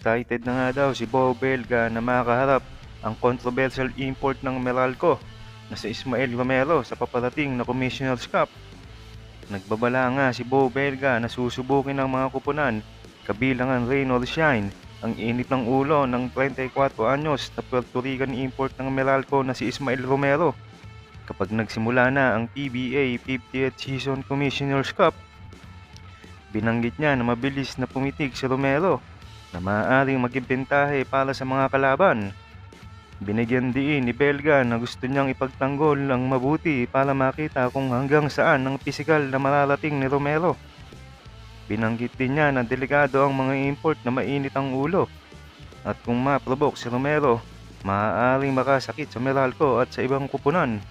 Excited na nga daw si Bo Belga na makaharap ang controversial import ng Meralco na si Ismael Romero sa paparating na Commissioner's Cup. Nagbabala nga si Bo Belga na susubukin ng mga kupunan kabilang ang rain or shine ang init ng ulo ng 34 anyos na Puerto Rican import ng Meralco na si Ismael Romero kapag nagsimula na ang PBA 50th Season Commissioner's Cup. Binanggit niya na mabilis na pumitik si Romero na maaaring maging bentahe para sa mga kalaban. Binigyan diin ni Belga na gusto niyang ipagtanggol ang mabuti para makita kung hanggang saan ang pisikal na mararating ni Romero. Binanggit din niya na delikado ang mga import na mainit ang ulo at kung ma-provoke si Romero, maaaring makasakit sa Meralco at sa ibang kupunan.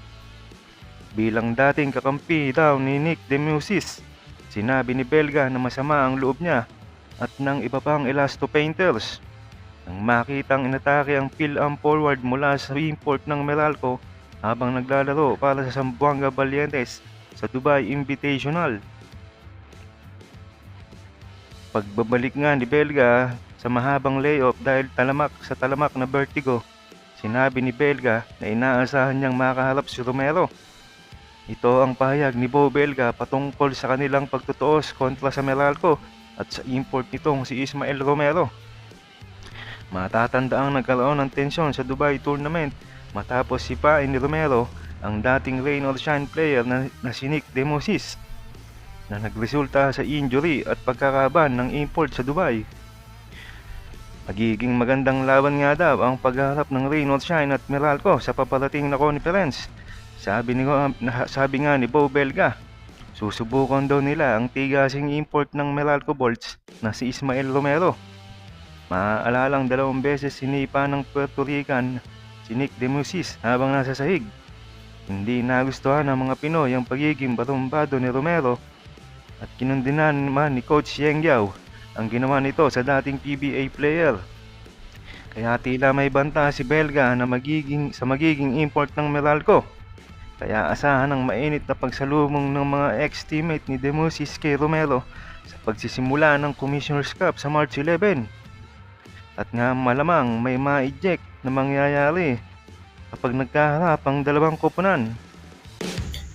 Bilang dating kakampi daw ni Nick Demusis, sinabi ni Belga na masama ang loob niya at ng iba pang Elasto Painters nang makitang inatake ang Phil-Am forward mula sa import ng Meralco habang naglalaro para sa Zamboanga Valientes sa Dubai Invitational. Pagbabalik nga ni Belga sa mahabang layoff dahil talamak na vertigo, sinabi ni Belga na inaasahan niyang makaharap si Romero. Ito ang pahayag ni Bo Belga patungkol sa kanilang pagtutuos kontra sa Meralco at sa import nitong si Ismael Romero. Matatanda ang nagkaroon ng tensyon sa Dubai Tournament matapos sipain ni Romero ang dating rain or shine player na si Nick Demusis na nagresulta sa injury at pagkakaban ng import sa Dubai. Magiging magandang laban nga daw ang pagharap ng rain or shine at Meralco sa paparating na conference. Sabi nga ni Bo Belga, susubukan daw nila ang tigasing import ng Meralco Bolts na si Ismael Romero. Maaalalang 2 beses sinipa ng Puerto Rican si Nick Demusis habang nasa sahig. Hindi nagustuhan ng mga Pinoy ang pagiging batumbado ni Romero at kinundinan naman ni Coach Yeng Yao ang ginawa nito sa dating PBA player. Kaya tila may banta si Belga na magiging import ng Meralco. Kaya asahan ang mainit na pagsalubong ng mga ex-teammate ni Demusis kay Romero sa pagsisimula ng Commissioner's Cup sa March 11. At nga malamang may ma-eject na mangyayari kapag nagkaharap ang dalawang koponan.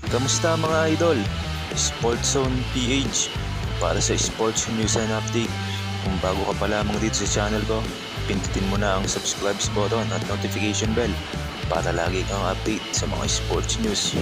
Kamusta mga idol? Sports Zone PH para sa sports news and update. Kung bago ka pa lamang dito sa channel ko, pindutin mo na ang subscribe button at notification bell para lagi kang update sa mga sports news.